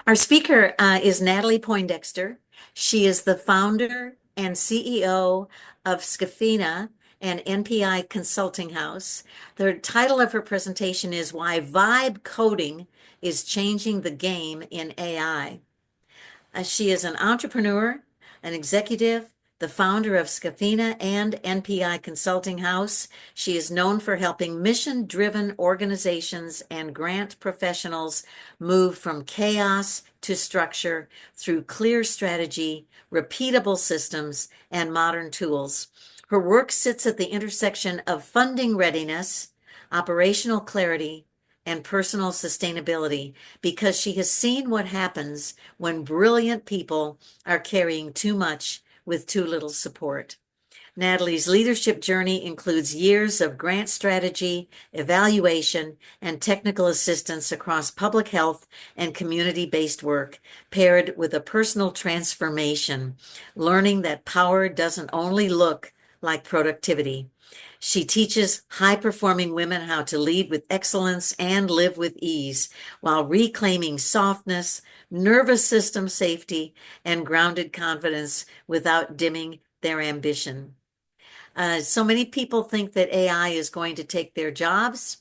Our speaker is Natalie Poindexter. She is the founder and CEO of Scaffina, an NPI consulting house. The title of her presentation is Why Vibe Coding is Changing the Game in AI. She is an entrepreneur, an executive, the founder of Scaffina and NPI Consulting House. She is known for helping mission-driven organizations and grant professionals move from chaos to structure through clear strategy, repeatable systems, and modern tools. Her work sits at the intersection of funding readiness, operational clarity, and personal sustainability because she has seen what happens when brilliant people are carrying too much with too little support. Natalie's leadership journey includes years of grant strategy, evaluation, and technical assistance across public health and community-based work, paired with a personal transformation, learning that power doesn't only look like productivity. She teaches high-performing women how to lead with excellence and live with ease while reclaiming softness, nervous system safety, and grounded confidence without dimming their ambition. So many people think that AI is going to take their jobs.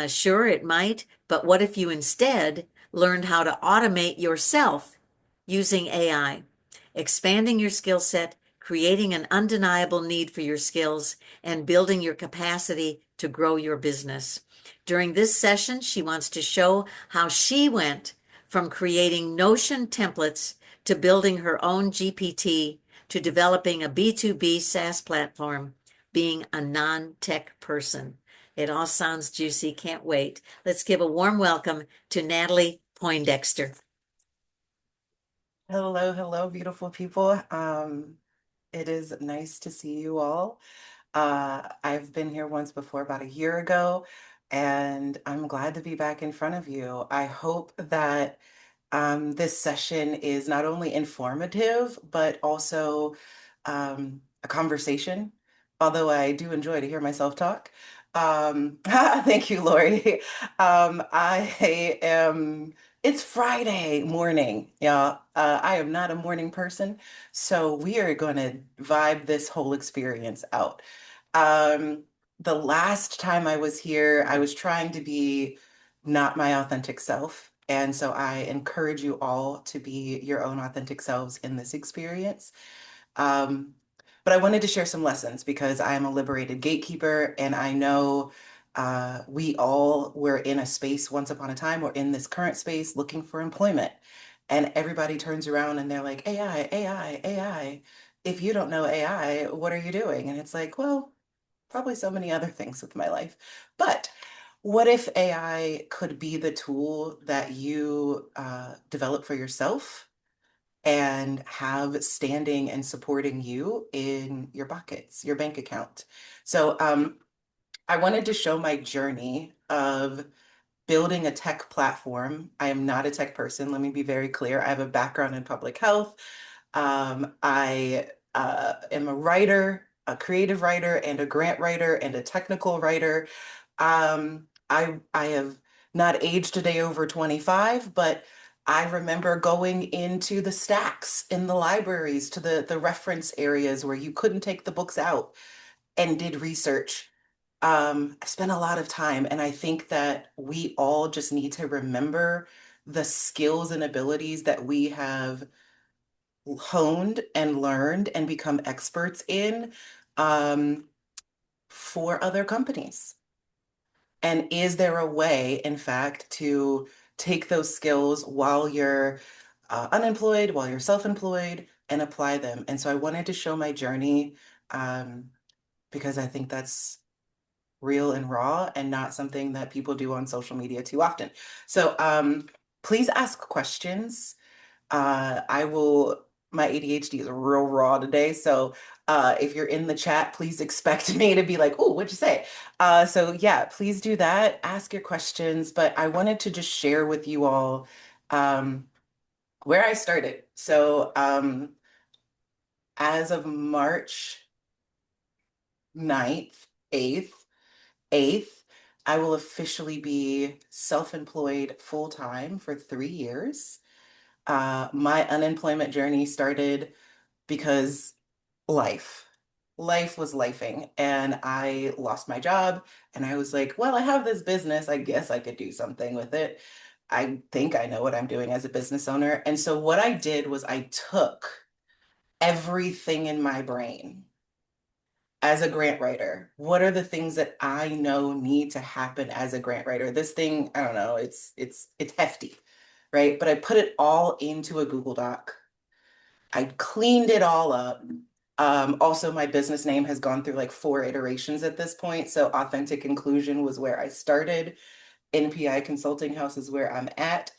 Sure, it might, but what if you instead learned how to automate yourself using AI, expanding your skill set, creating an undeniable need for your skills, and building your capacity to grow your business? During this session, she wants to show how she went from creating Notion templates to building her own GPT to developing a B2B SaaS platform, being a non-tech person. It all sounds juicy. Can't wait. Let's give a warm welcome to Natalie Poindexter. Hello, hello, beautiful people. It is nice to see you all. I've been here once before, about a year ago, and I'm glad to be back in front of you. I hope that this session is not only informative, but also a conversation, although I do enjoy to hear myself talk. Thank you, Lori. It's Friday morning, y'all. I am not a morning person, so we are going to vibe this whole experience out. Um, the last time I was here, I was trying to be not my authentic self. And so I encourage you all to be your own authentic selves in this experience. Um, but I wanted to share some lessons because I am a liberated gatekeeper and I know we all were in a space once upon a time or in this current space looking for employment. And everybody turns around and they're like, AI, AI, AI. If you don't know AI, what are you doing? And it's like, well, probably so many other things with my life. But what if AI could be the tool that you develop for yourself and have standing and supporting you in your buckets, your bank account? So I wanted to show my journey of building a tech platform. I am not a tech person. Let me be very clear. I have a background in public health. I am a writer, a creative writer, and a grant writer, and a technical writer. I have not aged a day over 25, but I remember going into the stacks in the libraries to the reference areas where you couldn't take the books out and did research. I spent a lot of time, and I think that we all just need to remember the skills and abilities that we have honed and learned and become experts in um, for other companies. And is there a way, in fact, to take those skills while you're unemployed, while you're self-employed, and apply them? And so I wanted to show my journey um, because I think that's real and raw and not something that people do on social media too often. So please ask questions. I will, my ADHD is real raw today. So if you're in the chat, please expect me to be like, oh, what'd you say? So yeah, please do that. Ask your questions. But I wanted to just share with you all um, where I started. So as of March 9th, 8th, I will officially be self-employed full-time for 3 years. My unemployment journey started because life. Life was lifing, and I lost my job. And I was like, well, I have this business. I guess I could do something with it. I think I know what I'm doing as a business owner. And so, what I did was I took everything in my brain as a grant writer. What are the things that I know need to happen as a grant writer? This thing, I don't know, it's hefty, right? But I put it all into a Google Doc. I cleaned it all up. Also, my business name has gone through like 4 iterations at this point. So Authentic Inclusion was where I started. NPI Consulting House is where I'm at.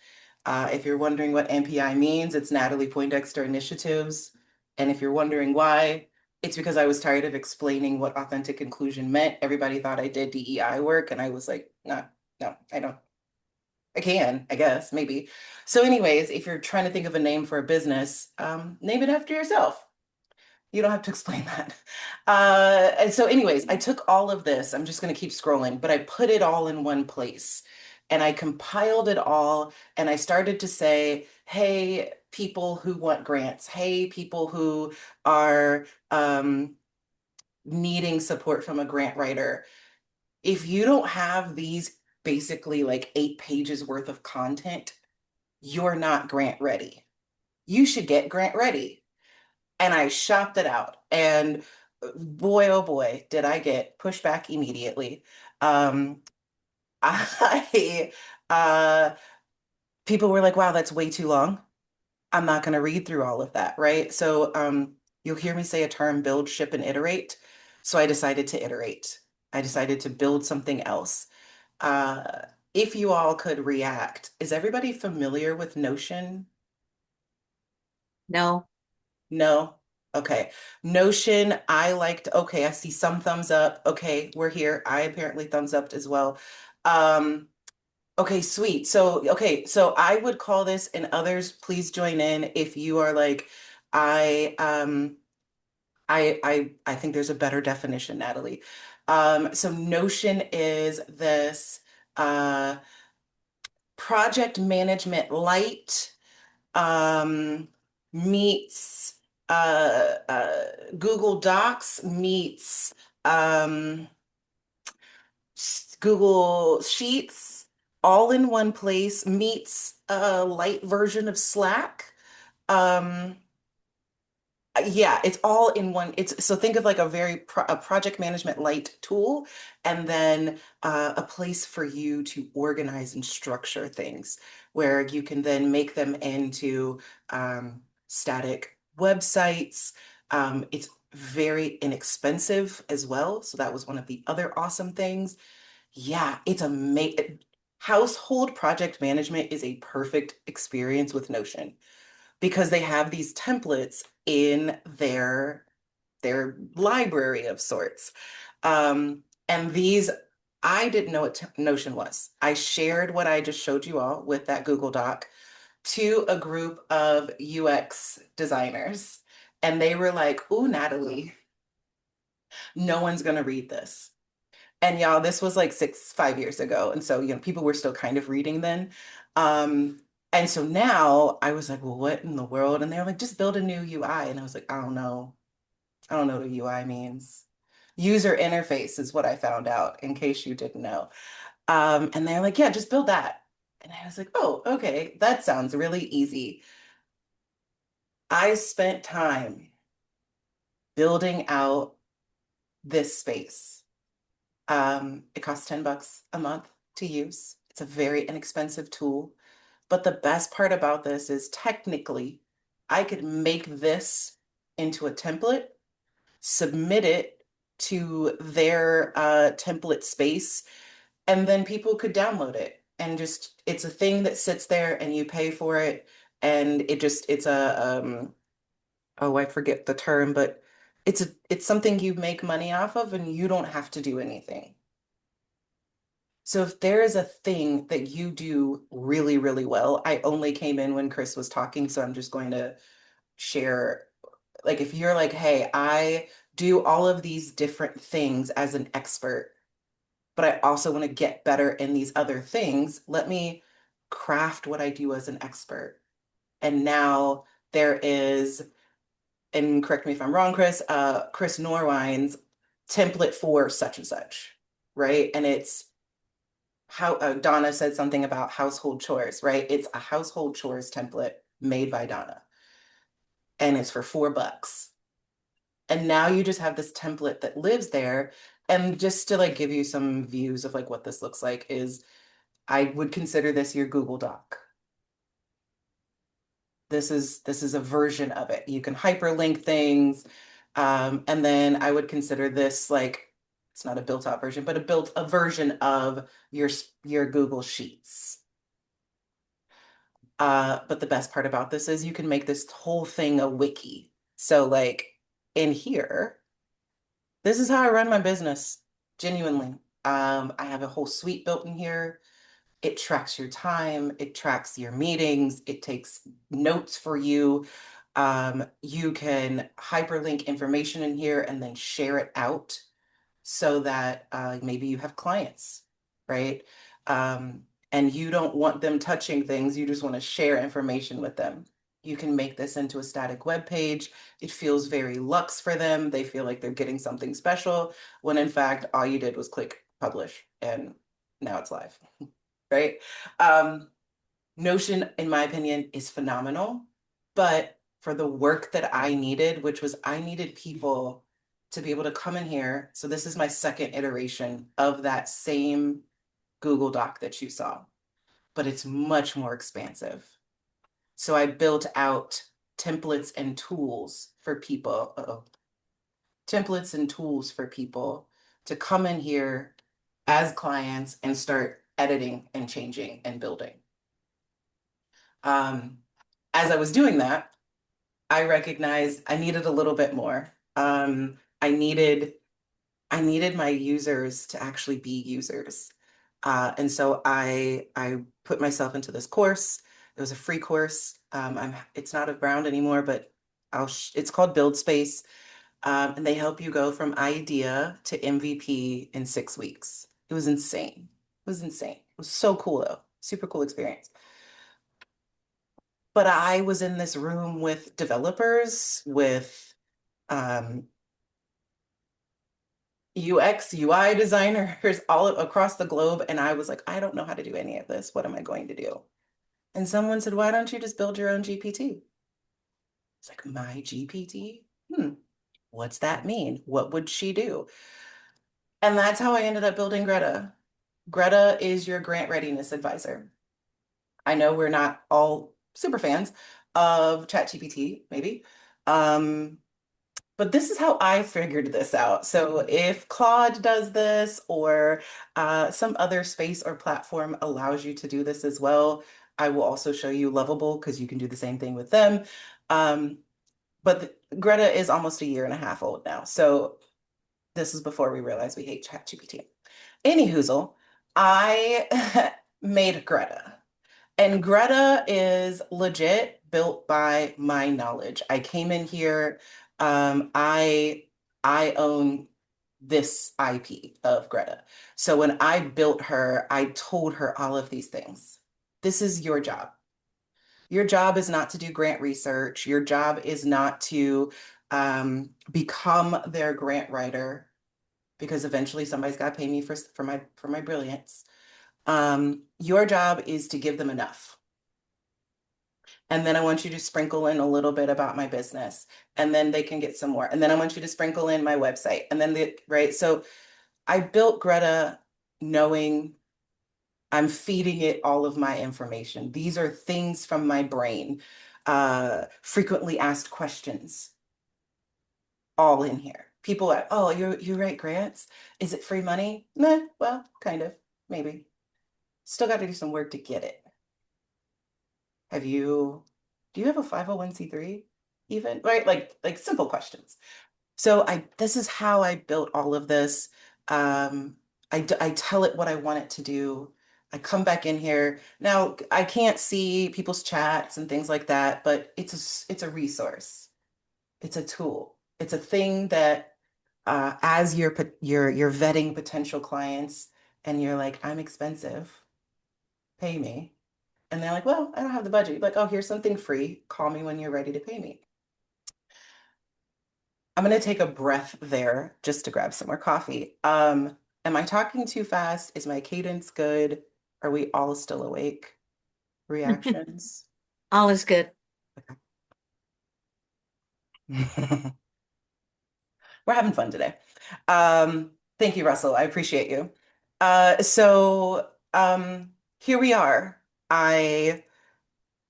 If you're wondering what NPI means, it's Natalie Poindexter Initiatives. And if you're wondering why, it's because I was tired of explaining what authentic inclusion meant. Everybody thought I did DEI work, and I was like, no, no, I don't. I can, I guess, maybe. So, anyways, if you're trying to think of a name for a business, name it after yourself. You don't have to explain that. And so, anyways, I took all of this. I'm just going to keep scrolling, but I put it all in one place and I compiled it all. And I started to say, hey, people who want grants, hey, people who are needing support from a grant writer. If you don't have these basically like 8 pages worth of content, you're not grant ready. You should get grant ready. And I shopped it out. And boy, oh boy, did I get pushback immediately. Um, I uh, People were like, wow, that's way too long. I'm not going to read through all of that, right? So you'll hear me say a term, build, ship, and iterate. So I decided to iterate. I decided to build something else. Uh, if you all could react, is everybody familiar with Notion? No. No. Okay. Notion, I liked, okay, I see some thumbs up. Okay, we're here. I apparently thumbs up as well. Um, okay, sweet. So, okay, so I would call this, and others, please join in if you are like, I I think there's a better definition, Natalie. So Notion is this uh project management light um, meets Google Docs meets um, Google Sheets all in one place meets a light version of Slack. Um, yeah, it's all in one. It's so think of like a project management light tool, and then a place for you to organize and structure things, where you can then make them into static websites. It's very inexpensive as well, so that was one of the other awesome things. Yeah, it's amazing. Household project management is a perfect experience with Notion because they have these templates in their library of sorts. And these, I didn't know what Notion was. I shared what I just showed you all with that Google Doc to a group of UX designers. And they were like, "Ooh, Natalie, no one's gonna read this." And y'all, this was like 5 years ago. And so, people were still kind of reading then. And so now I was like, well, what in the world? And they're like, just build a new UI. And I was like, I don't know. I don't know what a UI means. User interface is what I found out, in case you didn't know. And they're like, yeah, just build that. And I was like, oh, okay, that sounds really easy. I spent time building out this space. It costs $10 a month to use. It's a very inexpensive tool. But the best part about this is technically, I could make this into a template, submit it to their template space, and then people could download it. And just, it's a thing that sits there and you pay for it. And it's oh, I forget the term, but it's something you make money off of and you don't have to do anything. So if there is a thing that you do really, really well, I only came in when Chris was talking, so I'm just going to share. Like if you're like, hey, I do all of these different things as an expert, but I also want to get better in these other things, let me craft what I do as an expert. And now there is, and correct me if I'm wrong, Chris, Chris Norwine's template for such and such, right? And it's how Donna said something about household chores, right? It's a household chores template made by Donna, and it's for $4. And now you just have this template that lives there. And just to like give you some views of like what this looks like is I would consider this your Google Doc. This is a version of it. You can hyperlink things. And then I would consider this like it's not a built-out version, but a version of your Google Sheets. But the best part about this is you can make this whole thing a wiki. So like in here, this is how I run my business, genuinely. I have a whole suite built in here. It tracks your time, it tracks your meetings, it takes notes for you. You can hyperlink information in here and then share it out so that maybe you have clients, right? Um, and you don't want them touching things, you just want to share information with them. You can make this into a static web page. It feels very luxe for them. They feel like they're getting something special when in fact all you did was click publish and now it's live, right? Um, Notion, in my opinion, is phenomenal. But for the work that I needed, which was I needed people to be able to come in here. So this is my second iteration of that same Google Doc that you saw, but it's much more expansive. So I built out templates and tools for people. Templates and tools for people to come in here as clients and start editing and changing and building. Um, as I was doing that, I recognized I needed a little bit more. I needed my users to actually be users. And so I put myself into this course. It was a free course. It's not around anymore, but it's called Build Space. And they help you go from idea to MVP in 6 weeks. It was insane. It was insane. It was so cool though. Super cool experience. But I was in this room with developers, with um, UX, UI designers all across the globe. And I was like, I don't know how to do any of this. What am I going to do? And someone said, why don't you just build your own GPT? It's like, my GPT? What's that mean? What would she do? And that's how I ended up building Greta. Greta is your grant readiness advisor. I know we're not all super fans of ChatGPT, maybe. Um, But this is how I figured this out. So if Claude does this or some other space or platform allows you to do this as well, I will also show you Lovable because you can do the same thing with them. Um, but Greta is almost a year and a half old now. So this is before we realized we hate ChatGPT. Anyhoozle, I made Greta. And Greta is legit built by my knowledge. I came in here, I own this IP of Greta. So when I built her, I told her all of these things. This is your job. Your job is not to do grant research. Your job is not to become their grant writer because eventually somebody's got to pay me for my brilliance. Your job is to give them enough. And then I want you to sprinkle in a little bit about my business. And then they can get some more. And then I want you to sprinkle in my website. And then right. So I built Greta knowing I'm feeding it all of my information. These are things from my brain, frequently asked questions, all in here. People are, oh, you write grants? Is it free money? Meh, well, kind of, maybe. Still got to do some work to get it. Do you have a 501c3 even? Right? Like simple questions. So this is how I built all of this. I tell it what I want it to do. I come back in here. Now I can't see people's chats and things like that, but it's a resource. It's a tool. It's a thing that as you're vetting potential clients and you're like, I'm expensive, pay me. And they're like, well, I don't have the budget. You're like, oh, here's something free. Call me when you're ready to pay me. I'm going to take a breath there just to grab some more coffee. Am I talking too fast? Is my cadence good? Are we all still awake? Reactions? All is good. We're having fun today. Thank you, Russell. I appreciate you. So here we are. I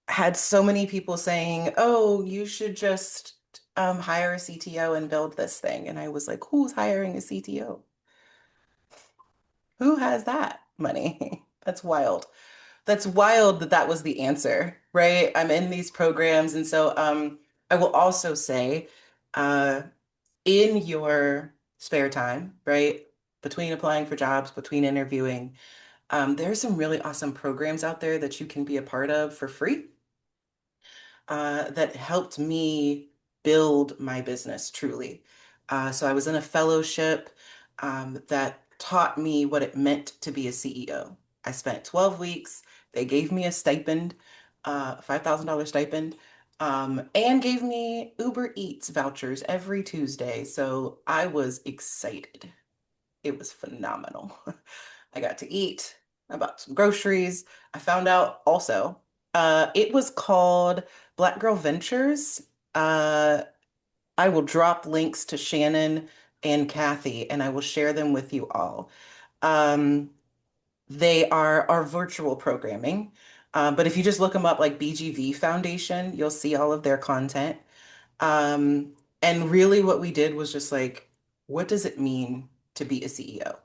had so many people saying, "Oh, you should just hire a CTO and build this thing." And I was like, "Who's hiring a CTO? Who has that money?" That's wild. That's wild that that was the answer, right? I'm in these programs, and so I will also say, uh, in your spare time, right, between applying for jobs, between interviewing, there's some really awesome programs out there that you can be a part of for free that helped me build my business truly. So I was in a fellowship that taught me what it meant to be a CEO. I spent 12 weeks. They gave me a stipend, $5,000 stipend, and gave me Uber Eats vouchers every Tuesday. So I was excited. It was phenomenal. I got to eat. I bought some groceries. I found out also, it was called Black Girl Ventures. Uh, I will drop links to Shannon and Kathy, and I will share them with you all. Um, they are our virtual programming. But if you just look them up like BGV Foundation, you'll see all of their content. Um, and really what we did was just like, what does it mean to be a CEO?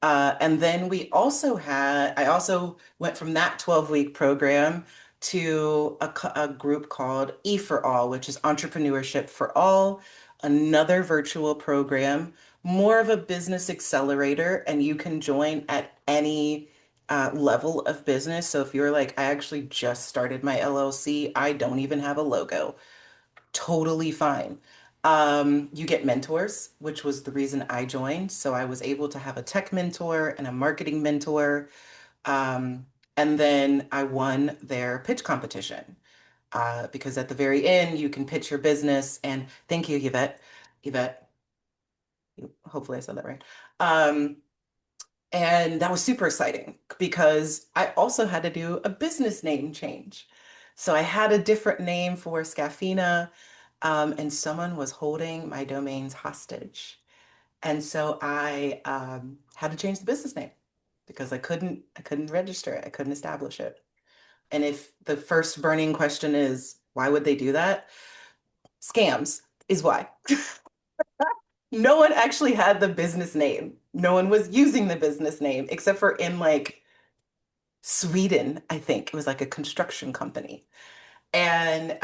And then I also went from that 12-week program to a group called E for All, which is Entrepreneurship for All, another virtual program, more of a business accelerator, and you can join at any level of business. So if you're like, I actually just started my LLC, I don't even have a logo, totally fine. You get mentors, which was the reason I joined. So I was able to have a tech mentor and a marketing mentor. Um, and then I won their pitch competition because at the very end, you can pitch your business. And thank you, Yvette. Yvette, hopefully I said that right. Um, and that was super exciting because I also had to do a business name change. So I had a different name for Scaffina, and someone was holding my domains hostage. And so I had to change the business name because I couldn't register it. I couldn't establish it. And if the first burning question is, why would they do that? Scams is why. No one actually had the business name. No one was using the business name except for in like Sweden, I think. It was like a construction company. And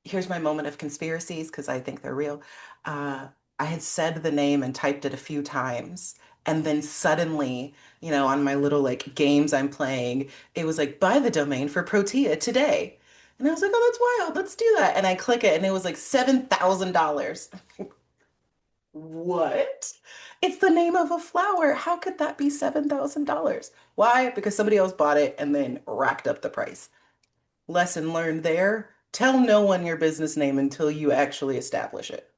here's my moment of conspiracies because I think they're real. Uh, I had said the name and typed it a few times. And then suddenly, on my little like games I'm playing, it was like, buy the domain for Protea today. And I was like, oh, that's wild. Let's do that. And I click it and it was like $7,000. What? It's the name of a flower. How could that be $7,000? Why? Because somebody else bought it and then racked up the price. Lesson learned there. Tell no one your business name until you actually establish it.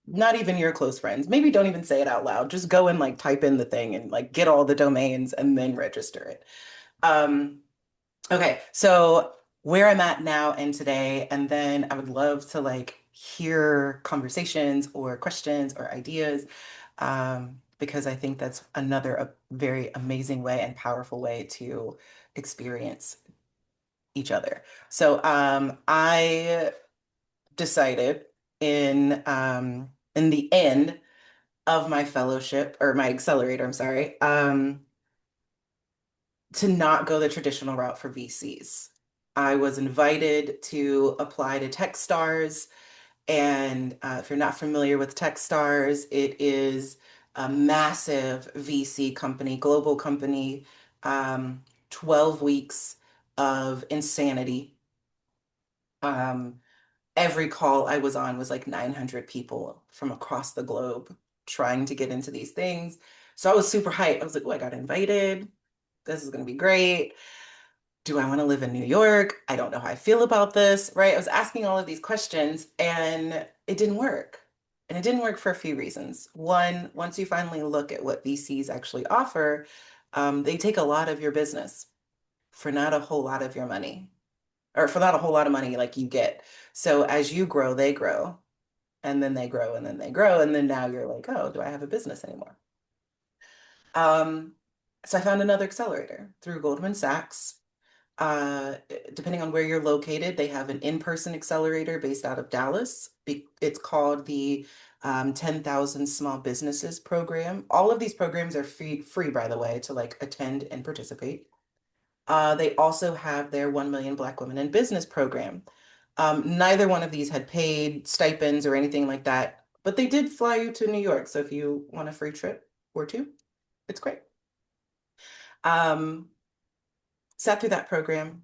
Not even your close friends. Maybe don't even say it out loud. Just go and like type in the thing and like get all the domains and then register it. Um, okay, so where I'm at now and today, and then I would love to like hear conversations or questions or ideas, because I think that's another very amazing way and powerful way to experience each other. So I decided in the end of my fellowship or my accelerator, I'm sorry, to not go the traditional route for VCs. I was invited to apply to Techstars, and if you're not familiar with Techstars, it is a massive VC company, global company, 12 weeks of insanity. Um, every call I was on was like 900 people from across the globe trying to get into these things. So I was super hyped. I was like, oh, I got invited. This is going to be great. Do I want to live in New York? I don't know how I feel about this, right? I was asking all of these questions and it didn't work. And it didn't work for a few reasons. One, once you finally look at what VCs actually offer, they take a lot of your business for not a whole lot of your money, or for not a whole lot of money like you get. So as you grow, they grow, and then they grow, and then they grow, and then now you're like, oh, do I have a business anymore? Um, so I found another accelerator through Goldman Sachs. Uh, Depending on where you're located, they have an in-person accelerator based out of Dallas. It's called the 10,000 Small Businesses program. All of these programs are free, by the way, to like attend and participate. They also have their 1 Million Black Women in Business program. Neither one of these had paid stipends or anything like that, but they did fly you to New York. So if you want a free trip or two, it's great. Um, Sat through that program,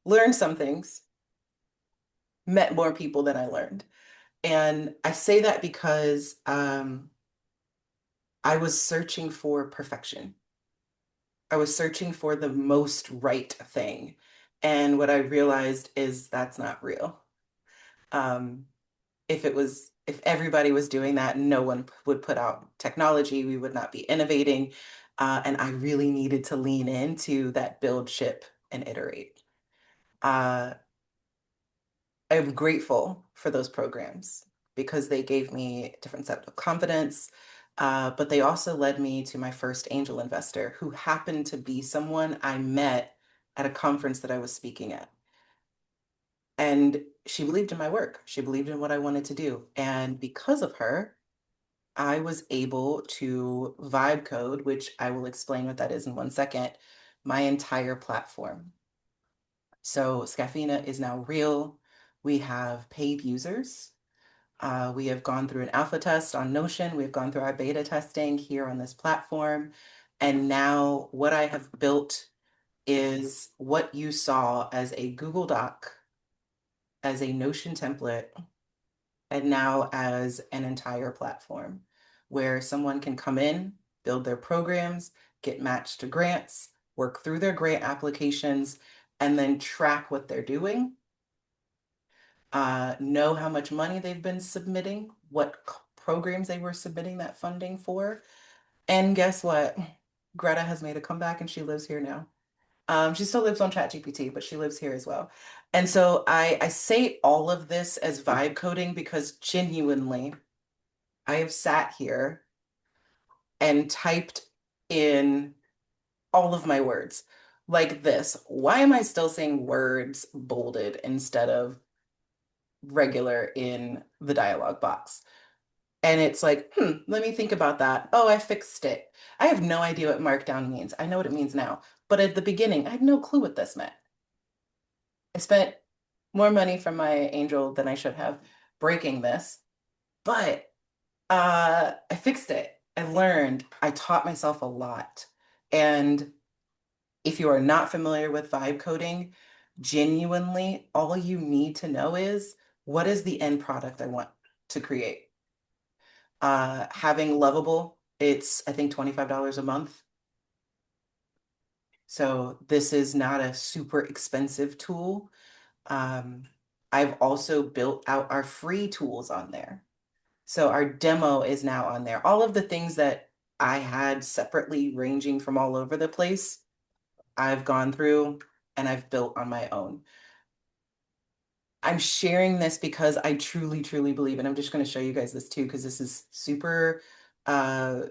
learned some things, met more people than I learned. And I say that because I was searching for perfection. I was searching for the most right thing. And what I realized is that's not real. Um, if everybody was doing that, no one would put out technology, we would not be innovating. And I really needed to lean into that build, ship, and iterate. Uh, I'm grateful for those programs because they gave me a different set of confidence. But they also led me to my first angel investor, who happened to be someone I met at a conference that I was speaking at. And she believed in my work. She believed in what I wanted to do. And because of her, I was able to vibe code, which I will explain what that is in 1 second, my entire platform. So Scaffina is now real. We have paid users. We have gone through an alpha test on Notion. We've gone through our beta testing here on this platform. And now what I have built is what you saw as a Google Doc, as a Notion template, and now as an entire platform where someone can come in, build their programs, get matched to grants, work through their grant applications, and then track what they're doing, know how much money they've been submitting, what programs they were submitting that funding for. And guess what? Greta has made a comeback and she lives here now. She still lives on ChatGPT, but she lives here as well. And so I say all of this as vibe coding because genuinely, I have sat here and typed in all of my words like this. Why am I still saying words bolded instead of regular in the dialogue box? And it's like, let me think about that. Oh, I fixed it. I have no idea what markdown means. I know what it means now. But at the beginning, I had no clue what this meant. I spent more money from my angel than I should have breaking this, but I fixed it. I learned. I taught myself a lot. And if you are not familiar with vibe coding, genuinely, all you need to know is what is the end product I want to create. Having Lovable, it's I think $25 a month. So this is not a super expensive tool. Um, I've also built out our free tools on there. So our demo is now on there. All of the things that I had separately ranging from all over the place, I've gone through and I've built on my own. I'm sharing this because I truly, truly believe, and I'm just going to show you guys this too, because this is super, uh,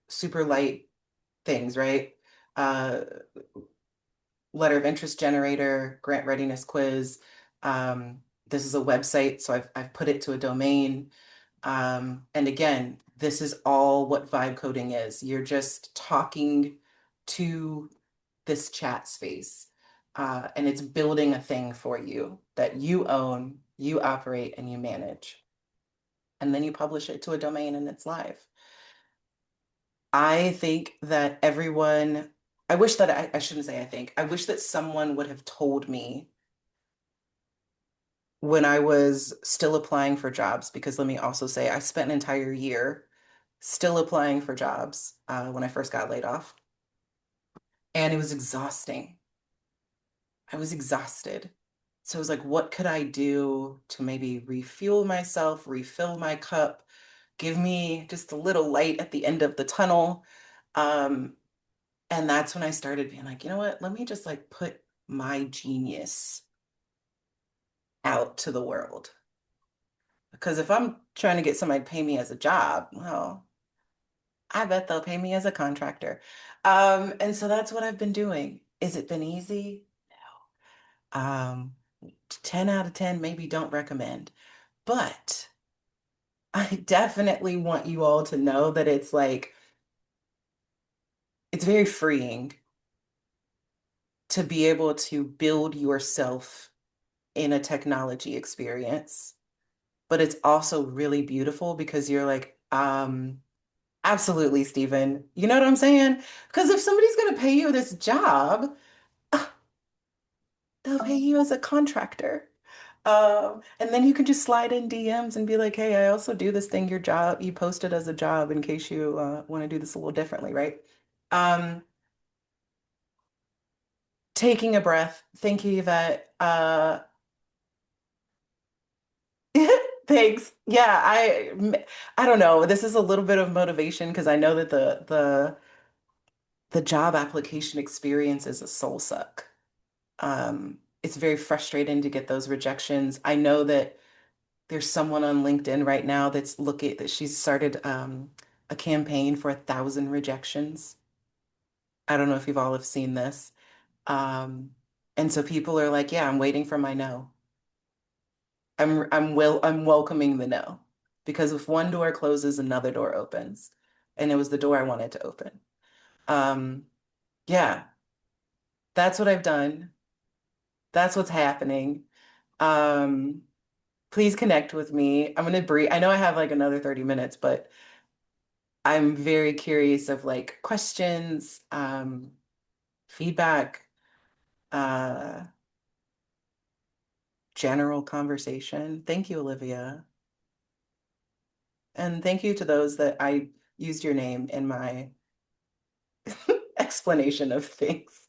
super light things, right? Uh, Letter of interest generator, grant readiness quiz. This is a website, so I've put it to a domain. And again, this is all what vibe coding is. You're just talking to this chat space, and it's building a thing for you that you own, you operate, and you manage. And then you publish it to a domain and it's live. I think that everyone, I wish that I shouldn't say I think, I wish that someone would have told me when I was still applying for jobs, because let me also say I spent an entire year still applying for jobs when I first got laid off. And it was exhausting. I was exhausted. So I was like, what could I do to maybe refuel myself, refill my cup, give me just a little light at the end of the tunnel? Um, and that's when I started being like, you know what? Let me just like put my genius out to the world. Because if I'm trying to get somebody to pay me as a job, well, I bet they'll pay me as a contractor. And so that's what I've been doing. Is it been easy? Um, 10 out of 10, maybe don't recommend. But I definitely want you all to know that it's like, it's very freeing to be able to build yourself in a technology experience. But it's also really beautiful because you're like, absolutely, Stephen. You know what I'm saying? Because if somebody's going to pay you this job, they'll pay you as a contractor. And then you can just slide in DMs and be like, hey, I also do this thing, your job, you posted as a job in case you want to do this a little differently, right? Um, Taking a breath. Thank you, Yvette. Thanks. Yeah, I don't know. This is a little bit of motivation because I know that the job application experience is a soul suck. It's very frustrating to get those rejections. I know that there's someone on LinkedIn right now that's looking that she's started a campaign for 1,000 rejections. I don't know if you've all have seen this. Um, and so people are like, yeah, I'm waiting for my no. I'm welcoming the no. Because if one door closes, another door opens. And it was the door I wanted to open. Um, yeah, that's what I've done. That's what's happening. Um, please connect with me. I'm gonna brief. I know I have like another 30 minutes, but I'm very curious of like questions, feedback, uh, general conversation. Thank you, Olivia. And thank you to those that I used your name in my explanation of things.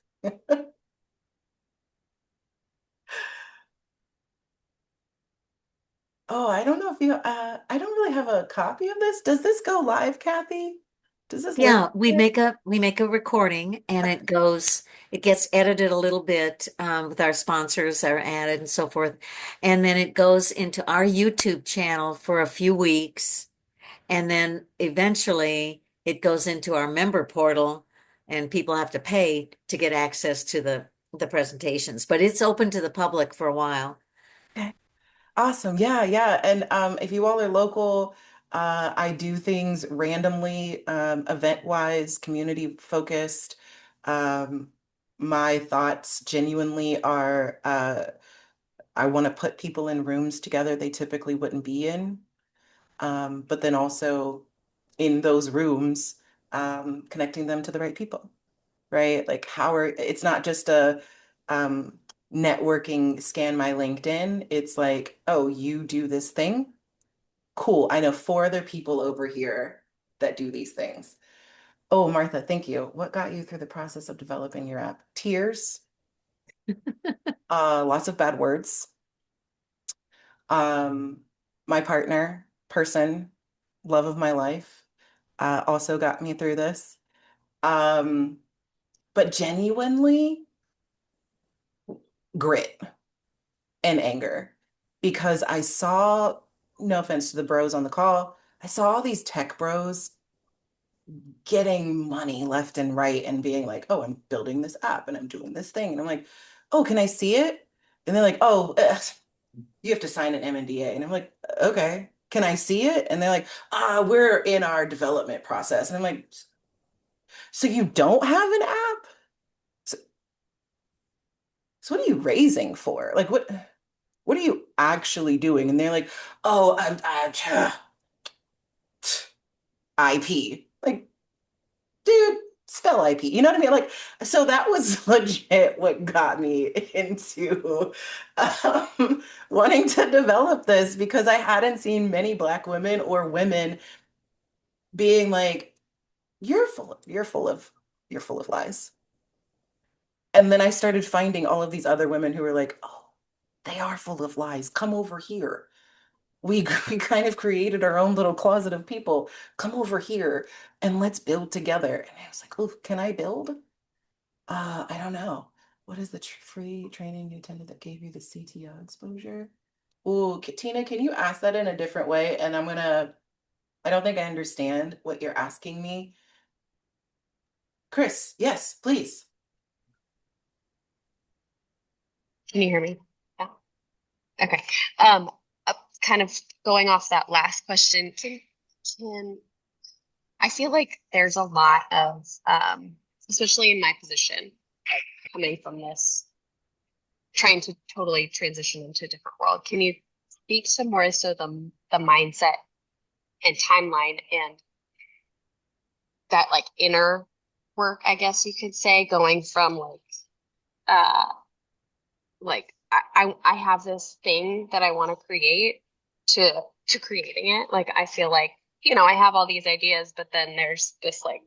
Oh, I don't know if you, I don't really have a copy of this. Does this go live, Kathy? Does this live Yeah, here? we make a recording and it gets edited a little bit with our sponsors are added and so forth. And then it goes into our YouTube channel for a few weeks. And then eventually it goes into our member portal and people have to pay to get access to the presentations. But it's open to the public for a while. Okay. Awesome. Yeah, yeah. And if you all are local, I do things randomly, event-wise, community focused. Um, my thoughts genuinely are I want to put people in rooms together they typically wouldn't be in. But then also in those rooms, connecting them to the right people, right? Like it's not just a um, networking scan my LinkedIn. It's like, oh, you do this thing? Cool. I know four other people over here that do these things. Oh, Martha, thank you. What got you through the process of developing your app? Tears, lots of bad words. Um, my partner, person, love of my life, also got me through this. Um, but genuinely, grit and anger because I saw, no offense to the bros on the call, I saw all these tech bros getting money left and right and being like, oh, I'm building this app and I'm doing this thing. And I'm like, oh, can I see it? And they're like, oh, you have to sign an M&DA. And I'm like, okay, can I see it? And they're like, we're in our development process. And I'm like, so you don't have an app? So, so what are you raising for? Like, what are you actually doing? And they're like, oh, IP. Like, dude, spell IP. You know what I mean? Like, so that was legit what got me into wanting to develop this because I hadn't seen many Black women or women being like, you're full of lies. And then I started finding all of these other women who were like, oh, they are full of lies. Come over here. We kind of created our own little closet of people. Come over here and let's build together. And I was like, oh, can I build? I don't know. What is the tr free training you attended that gave you the CTO exposure? Oh, Tina, can you ask that in a different way? And I don't think I understand what you're asking me. Chris, yes, please. Can you hear me? Yeah. Okay. Um, uh, Kind of going off that last question, can I feel like there's a lot of, especially in my position, like coming from this, trying to totally transition into a different world. Can you speak to more so the mindset and timeline and that like inner work, I guess you could say, going from uh I have this thing that I want to create to creating it. Like I feel like, I have all these ideas, but then there's this like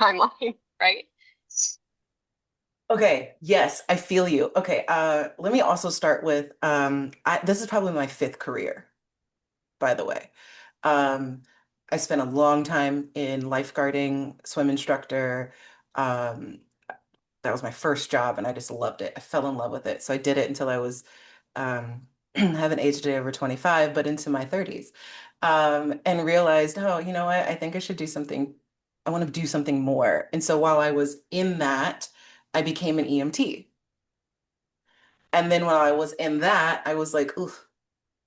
timeline, right? Okay, yes, I feel you. Okay, let me also start with this is probably my fifth career, by the way. Um, I spent a long time in lifeguarding, swim instructor. Um, that was my first job and I just loved it. I fell in love with it. So I did it until I was I haven't aged a day over 25, but into my 30s. And realized, oh, you know what? I think I should do something. I want to do something more. And so while I was in that, I became an EMT. And then while I was in that, I was like, ooh,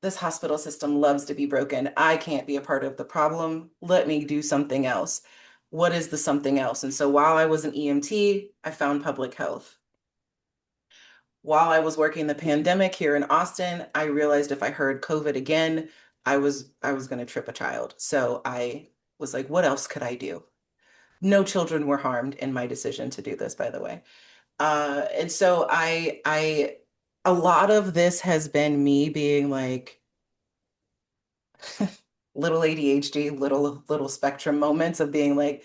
this hospital system loves to be broken. I can't be a part of the problem. Let me do something else. What is the something else? And so while I was an EMT, I found public health. While I was working the pandemic here in Austin, I realized if I heard COVID again, I was going to trip a child. So I was like, what else could I do? No children were harmed in my decision to do this, by the way. And so a lot of this has been me being like little ADHD, little spectrum moments of being like,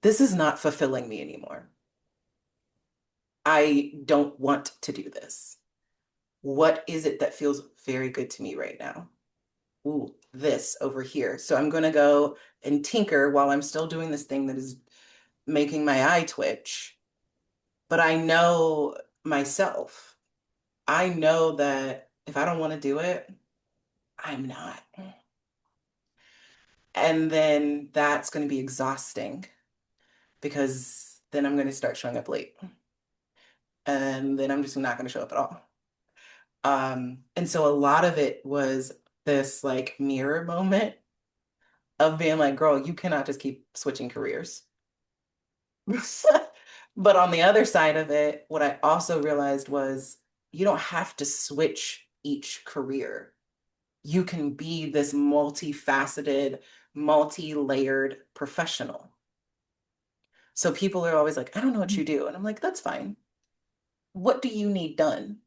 this is not fulfilling me anymore. I don't want to do this. What is it that feels very good to me right now? Ooh, this over here. So I'm going to go and tinker while I'm still doing this thing that is making my eye twitch. But I know myself. I know that if I don't want to do it, I'm not. And then that's going to be exhausting because then I'm going to start showing up late. And then I'm just not going to show up at all. And so a lot of it was this like mirror moment of being like, girl, you cannot just keep switching careers. But on the other side of it, what I also realized was you don't have to switch each career. You can be this multifaceted, multi-layered professional. So people are always like, I don't know what you do. And I'm like, that's fine. What do you need done?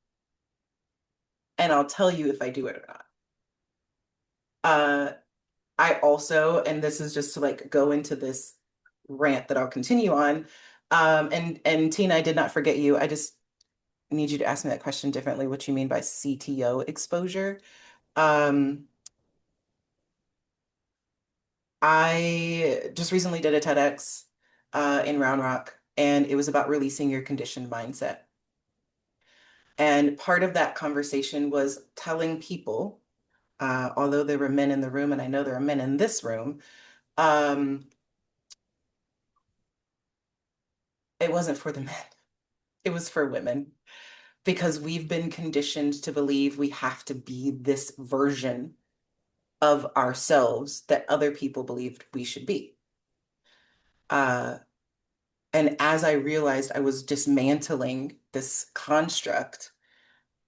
And I'll tell you if I do it or not. Uh, I also, and this is just to like go into this rant that I'll continue on. And Tina, I did not forget you. I just need you to ask me that question differently, what you mean by CTO exposure. Um, I just recently did a TEDx in Round Rock, and it was about releasing your conditioned mindset. And part of that conversation was telling people, although there were men in the room, and I know there are men in this room, um, it wasn't for the men, it was for women. Because we've been conditioned to believe we have to be this version of ourselves that other people believed we should be. Uh, and as I realized I was dismantling this construct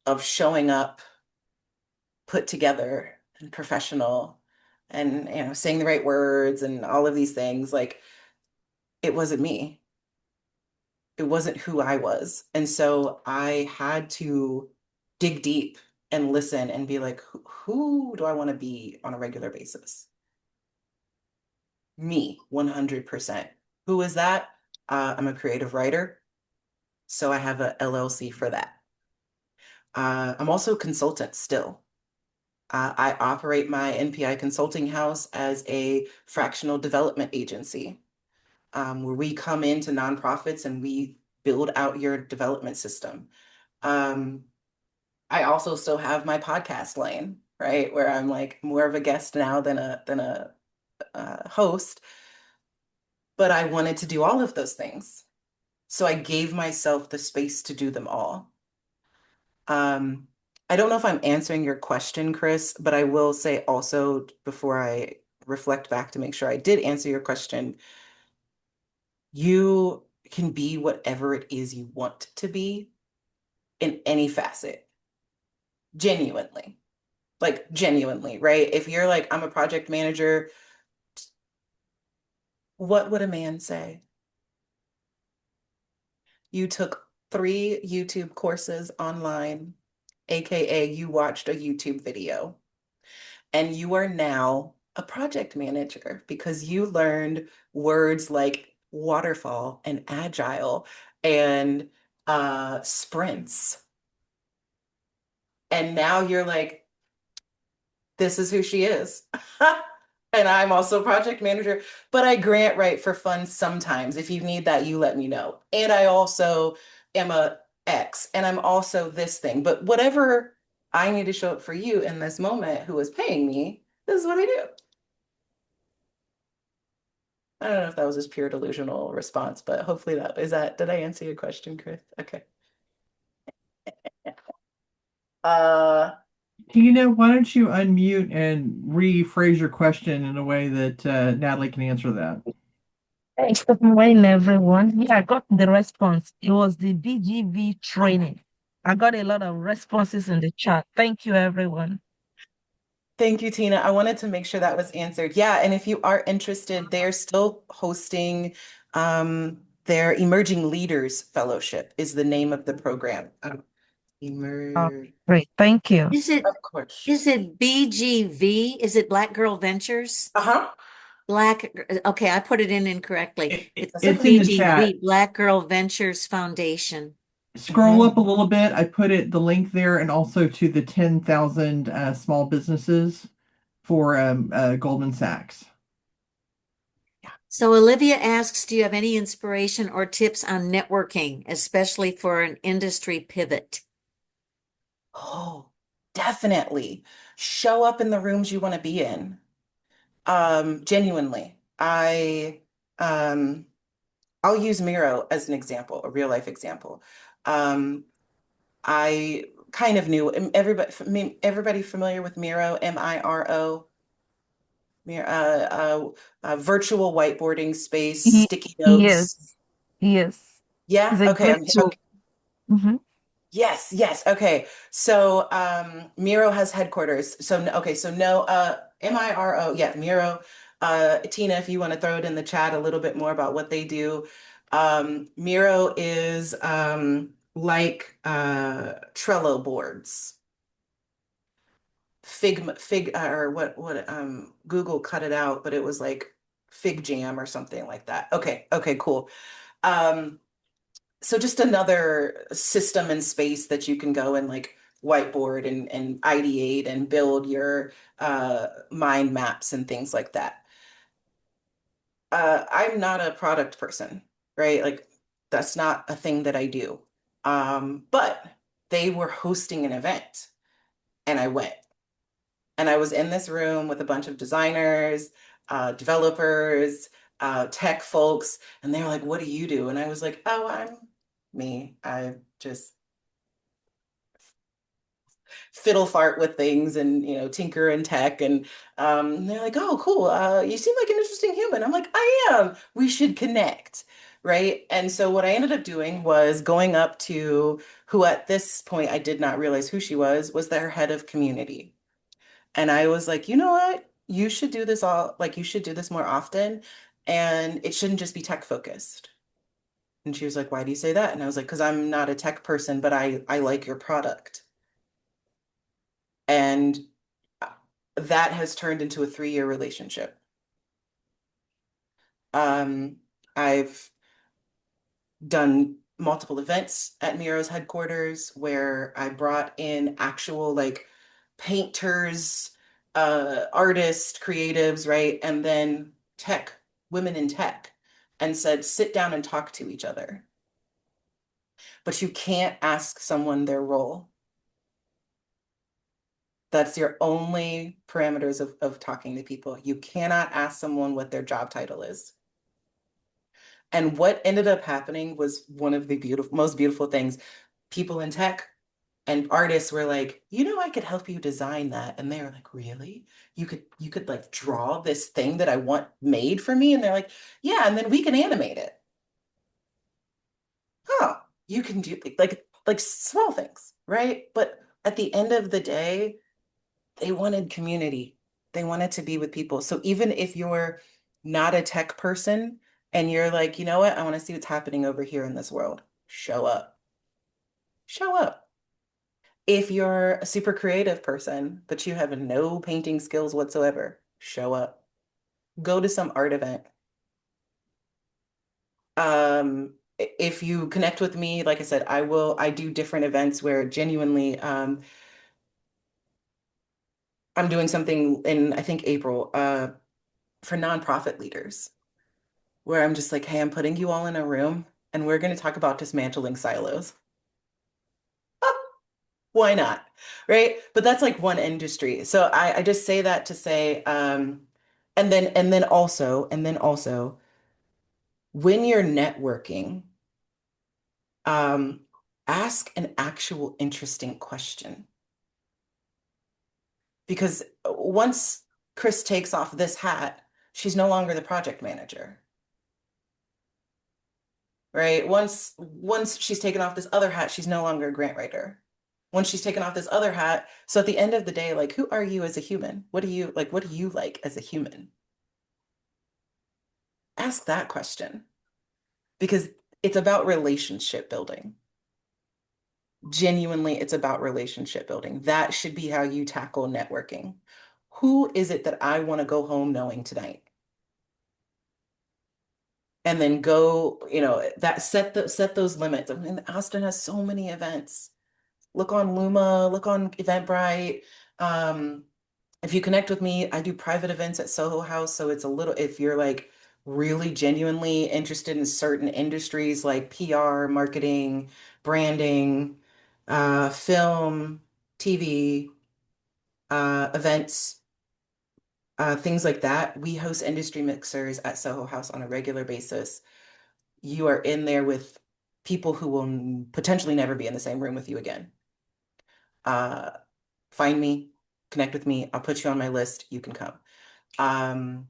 of showing up put together and professional and saying the right words and all of these things, like it wasn't me. It wasn't who I was. And so I had to dig deep and listen and be like, who do I want to be on a regular basis? Me, 100%. Who is that? I'm a creative writer. So I have a LLC for that. I'm also a consultant still. I operate my NPI consulting house as a fractional development agency, where we come into nonprofits and we build out your development system. Um, I also still have my podcast lane, right, where I'm like more of a guest now than a host, but I wanted to do all of those things. So I gave myself the space to do them all. Um, I don't know if I'm answering your question, Chris, but I will say also before I reflect back to make sure I did answer your question, you can be whatever it is you want to be in any facet, genuinely. Like genuinely, right? If you're like, I'm a project manager, what would a man say? You took 3 YouTube courses online, AKA you watched a YouTube video, and you are now a project manager because you learned words like waterfall and agile and sprints. And now you're like, this is who she is. And I'm also project manager, but I grant write for fun sometimes. If you need that, you let me know. And I also am a X, and I'm also this thing. But whatever I need to show up for you in this moment, who is paying me, this is what I do. I don't know if that was just pure delusional response, but hopefully did I answer your question, Chris? Okay. Uh, Tina, why don't you unmute and rephrase your question in a way that Natalie can answer that? Thanks for morning, everyone. Yeah, I got the response. It was the BGV training. I got a lot of responses in the chat. Thank you, everyone. Thank you, Tina. I wanted to make sure that was answered. Yeah, and if you are interested, they're still hosting their Emerging Leaders Fellowship is the name of the program. Emerge, Great. Thank you. Is it of course. BGV? Is it Black Girl Ventures? Uh-huh. Okay, I put it in incorrectly. It's It's in the chat. BGV, Black Girl Ventures Foundation. Scroll up a little bit. I put the link there and also to the 10,000 small businesses for Goldman Sachs. So Olivia asks, do you have any inspiration or tips on networking, especially for an industry pivot? Oh, definitely. Show up in the rooms you want to be in. Genuinely. Um I'll use Miro as an example, a real life example. Um, I kind of knew everybody familiar with Miro, Miro, Miro, virtual whiteboarding space, sticky notes. Yes, yes. Yeah, It's a okay, great tool. okay. Mm-hmm. Yes, yes. Okay. So Miro has headquarters. So okay, so no Miro, yeah, Miro. Tina, if you want to throw it in the chat a little bit more about what they do. Miro is like Trello boards. Fig or what Google cut it out, but it was like Fig Jam or something like that. Okay, okay, cool. Um so just another system and space that you can go and like whiteboard and ideate and build your mind maps and things like that. I'm not a product person, right? Like that's not a thing that I do. But they were hosting an event and I went. And I was in this room with a bunch of designers, developers, tech folks, and they were like, "What do you do?" And I was like, "Oh, I'm me. I just fiddle fart with things and tinker in tech." And they're like, "Oh, cool. You seem like an interesting human." I'm like, "I am. We should connect." Right. And so what I ended up doing was going up to who at this point I did not realize who she was their head of community. And I was like, you know what? You should do this you should do this more often. And it shouldn't just be tech focused. And she was like, why do you say that? And I was like, because I'm not a tech person, but I like your product. And that has turned into a 3-year relationship. I've done multiple events at Miro's headquarters where I brought in actual like painters, artists, creatives, right? And then tech, women in tech, and said, sit down and talk to each other. But you can't ask someone their role. That's your only parameters of talking to people. You cannot ask someone what their job title is. And what ended up happening was one of the most beautiful things. People in tech and artists were like, I could help you design that. And they were like, really? You could like draw this thing that I want made for me? And they're like, yeah, and then we can animate it. Huh, you can do like small things, right? But at the end of the day, they wanted community. They wanted to be with people. So even if you're not a tech person and you're like, you know what, I want to see what's happening over here in this world, show up. Show up. If you're a super creative person, but you have no painting skills whatsoever, show up. Go to some art event. If you connect with me, like I said, I do different events where genuinely, I'm doing something in, I think, April, for nonprofit leaders, where I'm just like, hey, I'm putting you all in a room and we're going to talk about dismantling silos. Why not? Right? But that's like one industry. So I just say that to say, and then also, when you're networking, um, ask an actual interesting question. Because once Chris takes off this hat, she's no longer the project manager. Right? Once she's taken off this other hat, she's no longer a grant writer. Once she's taken off this other hat, so at the end of the day, like, who are you as a human? What do you like? What do you like as a human? Ask that question because it's about relationship building. Genuinely, it's about relationship building. That should be how you tackle networking. Who is it that I want to go home knowing tonight? And then go, that set those limits. I mean, Austin has so many events. Look on Luma, look on Eventbrite. Um, if you connect with me, I do private events at Soho House. So it's a little, if you're like really genuinely interested in certain industries like PR, marketing, branding, film, TV, events, things like that, we host industry mixers at Soho House on a regular basis. You are in there with people who will potentially never be in the same room with you again. Uh, Find me, connect with me. I'll put you on my list. You can come. Um,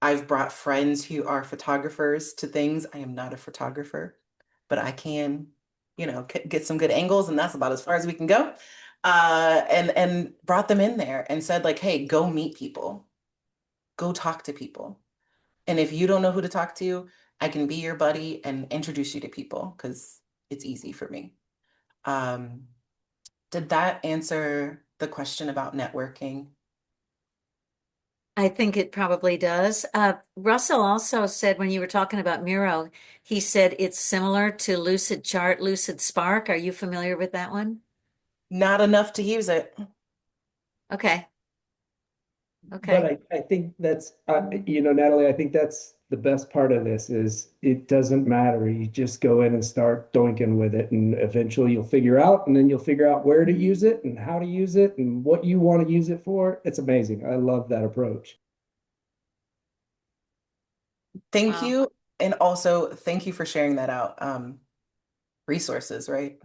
I've brought friends who are photographers to things. I am not a photographer, but I can, get some good angles, and that's about as far as we can go. And brought them in there and said, like, hey, go meet people, go talk to people. And if you don't know who to talk to, I can be your buddy and introduce you to people because it's easy for me. Um, did that answer the question about networking? I think it probably does. Russell also said when you were talking about Miro, he said it's similar to Lucid Chart, Lucid Spark. Are you familiar with that one? Not enough to use it. Okay. But Okay. I think that's, Natalie, I think that's the best part of this is it doesn't matter. You just go in and start doinking with it, and eventually you'll figure out, and then you'll figure out where to use it and how to use it and what you want to use it for. It's amazing. I love that approach. Thank Wow. you. And also thank you for sharing that out. Resources, right?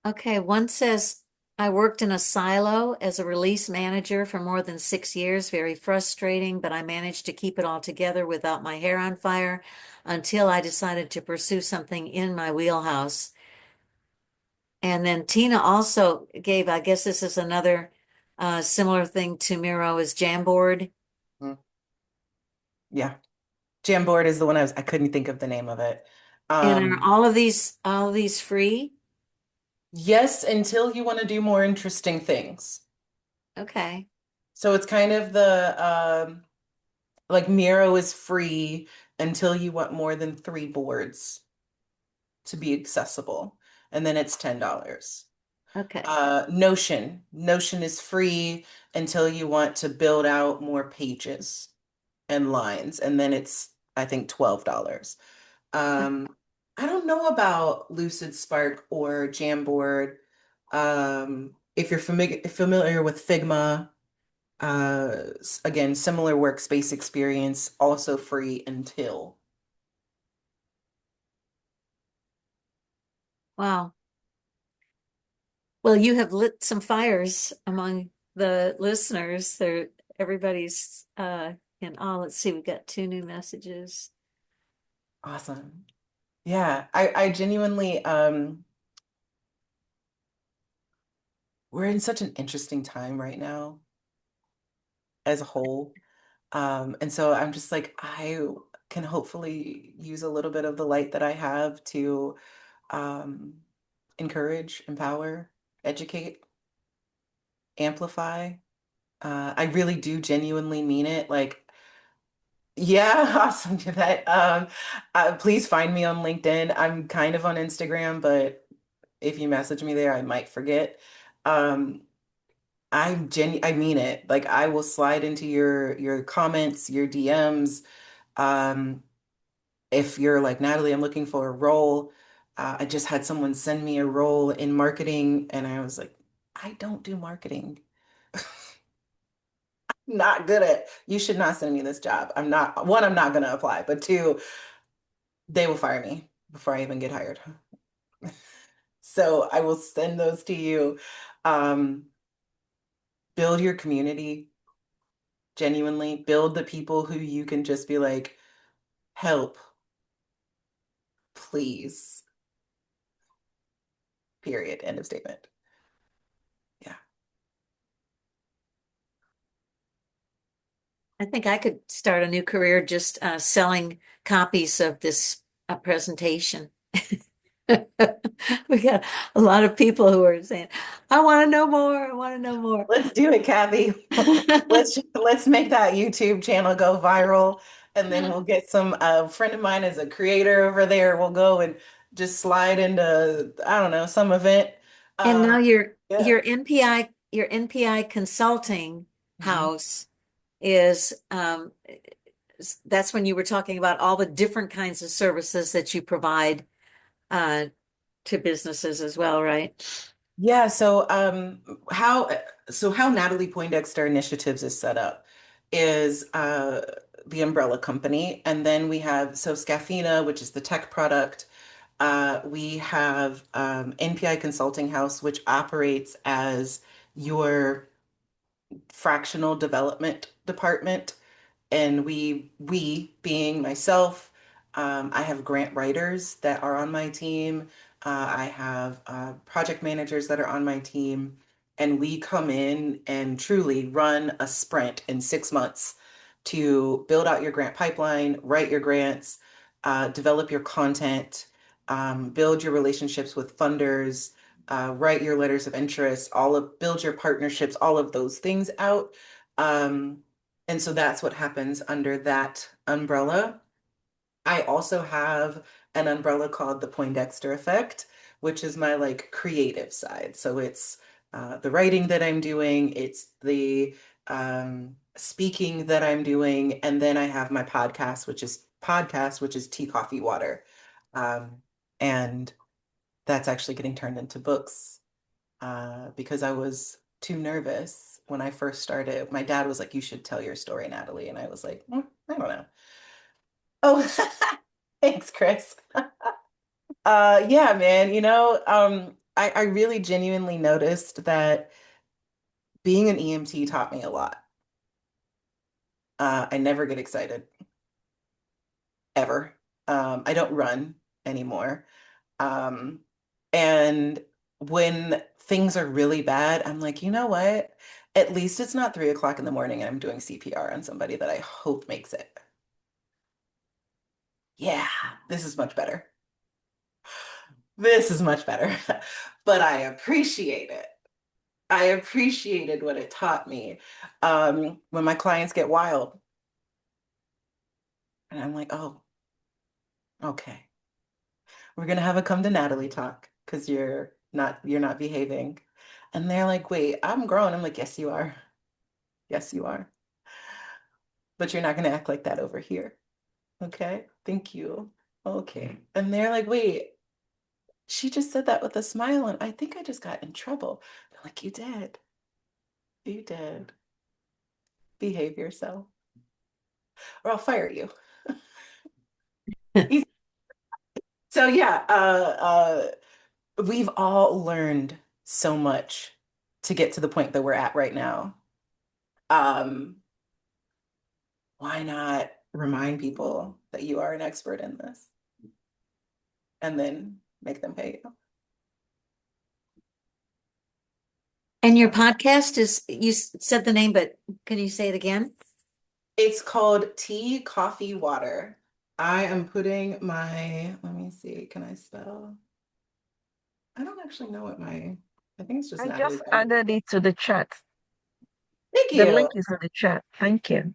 Okay. One says, I worked in a silo as a release manager for more than 6 years. Very frustrating, but I managed to keep it all together without my hair on fire until I decided to pursue something in my wheelhouse. And then Tina also gave, I guess this is another similar thing to Miro is Jamboard. Mm. Yeah. Jamboard is the one I couldn't think of the name of it. And are Um, all of these free? yes, until you want to do more interesting things. Okay. So it's kind of like Miro is free until you want more than 3 boards. to be accessible. And then it's $10. Okay. Notion is free until you want to build out more pages and lines. And then it's, I think, $12. I don't know about Lucid Spark or Jamboard. If you're familiar with Figma, again, similar workspace experience, also free until. Wow. Well, you have lit some fires among the listeners. Everybody's in awe. Let's see, we've got 2 new messages. Awesome. Yeah, I genuinely, we're in such an interesting time right now as a whole. And so I'm just like, I can hopefully use a little bit of the light that I have to um, encourage, empower, educate, amplify. I really do genuinely mean it. Like, yeah, awesome. That. Please find me on LinkedIn. I'm kind of on Instagram, but if you message me there, I might forget. Um, I mean it. Like, I will slide into your comments, your DMs. Um, if you're like, Natalie, I'm looking for a role. I just had someone send me a role in marketing, and I was like, I don't do marketing. Not good at, you should not send me this job. I'm not, one, I'm not going to apply, but two, they will fire me before I even get hired. So I will send those to you. Um, Build your community, genuinely. Build the people who you can just be like, help, please. Period. End of statement. Yeah. I think I could start a new career just selling copies of this presentation. We got a lot of people who are saying, I want to know more. I want to know more. Let's do it, Kathy. Let's make that YouTube channel go viral, and then we'll get some. A friend of mine is a creator over there. We'll go and just slide into, I don't know, some event. And now Yeah. your NPI consulting Mhm. house is that's when you were talking about all the different kinds of services that you provide uh, to businesses as well, right? Yeah, how Natalie Poindexter Initiatives is set up is the umbrella company, and then we have Scaffina, which is the tech product. We have NPI Consulting House, which operates as your fractional development department. And we being myself, I have grant writers that are on my team. I have project managers that are on my team, and we come in and truly run a sprint in 6 months to build out your grant pipeline, write your grants, develop your content, build your relationships with funders, write your letters of interest, build your partnerships, all of those things out. Um, and so that's what happens under that umbrella. I also have an umbrella called the Poindexter Effect, which is my like creative side. So it's the writing that I'm doing, it's the speaking that I'm doing, and then I have my podcast, which is Tea Coffee Water. And that's actually getting turned into books because I was too nervous when I first started. My dad was like, "You should tell your story, Natalie." And I was like, I don't know. Oh, thanks, Chris. Yeah, man, I really genuinely noticed that being an EMT taught me a lot. I never get excited, ever. I don't run anymore. Um, and when things are really bad, I'm like, you know what? At least it's not 3 o'clock in the morning and I'm doing CPR on somebody that I hope makes it. Yeah, this is much better. This is much better. But I appreciate it. I appreciated what it taught me. When my clients get wild, and I'm like, oh, okay. we're gonna have a come to Natalie talk because you're not behaving. And they're like, wait, I'm grown. I'm like, yes, you are. Yes, you are. But you're not gonna act like that over here. Okay, thank you. Okay. And they're like, wait, she just said that with a smile, and I think I just got in trouble. I'm like, you did. You did. Behave yourself, or I'll fire you. So yeah, we've all learned so much to get to the point that we're at right now. Um, why not remind people that you are an expert in this and then make them pay you? And your So podcast is, you said the name, but can you say it again? it's called Tea, Coffee, Water. I am putting let me see, can I spell? I don't actually know what I think it's just I Natalie. just added it to the chat. Thank The you. link is in the chat. Thank you.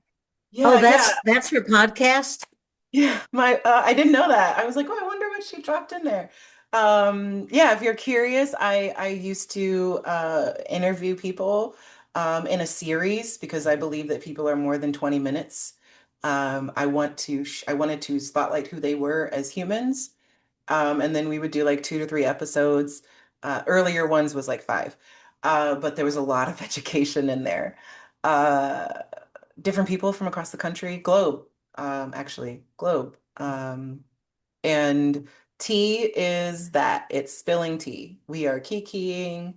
Oh, Yeah, yeah. that's her podcast. Yeah, I didn't know that. I was like, oh, I wonder what she dropped in there. Yeah, if you're curious, I used to interview people in a series because I believe that people are more than 20 minutes. I wanted to spotlight who they were as humans. And then we would do like 2 to 3 episodes. Earlier ones was like five. But there was a lot of education in there. Uh, Different people from across the country, actually, globe. And tea is that it's spilling tea. We are kikiing,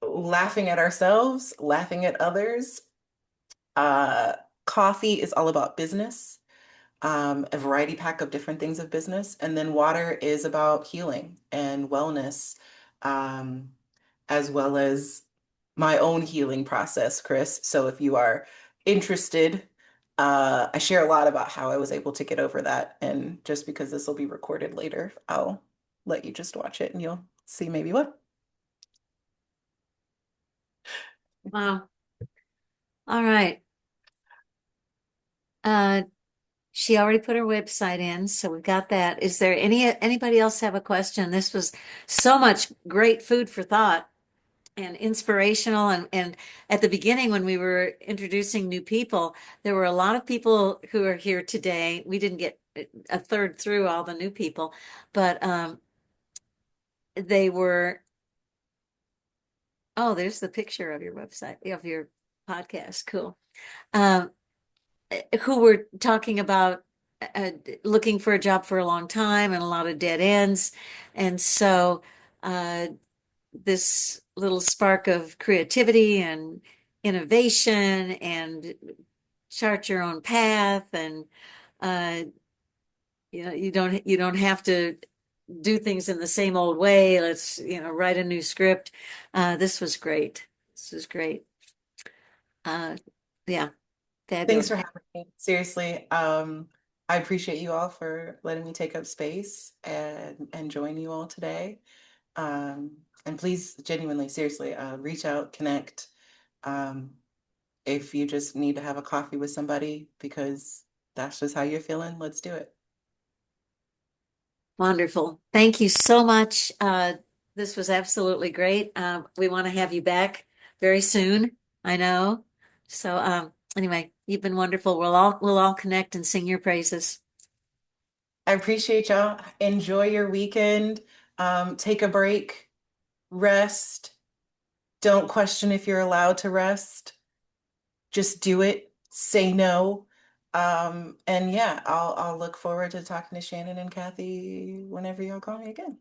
laughing at ourselves, laughing at others. Uh, Coffee is all about business, a variety pack of different things of business. And then water is about healing and wellness, um, as well as my own healing process, Chris. So if you are interested, I share a lot about how I was able to get over that. And just because this will be recorded later, I'll let you just watch it and you'll see maybe what. Wow. All right. Uh, she already put her website in, so we've got that. Is there anybody else have a question? This was so much great food for thought and inspirational. And at the beginning, when we were introducing new people, there were a lot of people who are here today. We didn't get a third through all the new people, but they were, oh, there's the picture of your website, of your podcast. Cool. Um, who were talking about uh, looking for a job for a long time and a lot of dead ends. And so uh, this little spark of creativity and innovation and chart your own path, and uh, you don't have to do things in the same old way. Let's write a new script. This was great. This was great. Uh, yeah, Thanks fabulous. for having me. Seriously, I appreciate you all for letting me take up space and join you all today. And please, genuinely, seriously, reach out, connect. Um, if you just need to have a coffee with somebody because that's just how you're feeling, let's do it. Wonderful. Thank you so much. This was absolutely great. We want to have you back very soon. I know. So anyway, you've been wonderful. We'll all connect and sing your praises. I appreciate y'all. Enjoy your weekend. Take a break, rest. Don't question if you're allowed to rest. Just do it. Say no. And yeah, I'll look forward to talking to Shannon and Kathy whenever y'all call me again.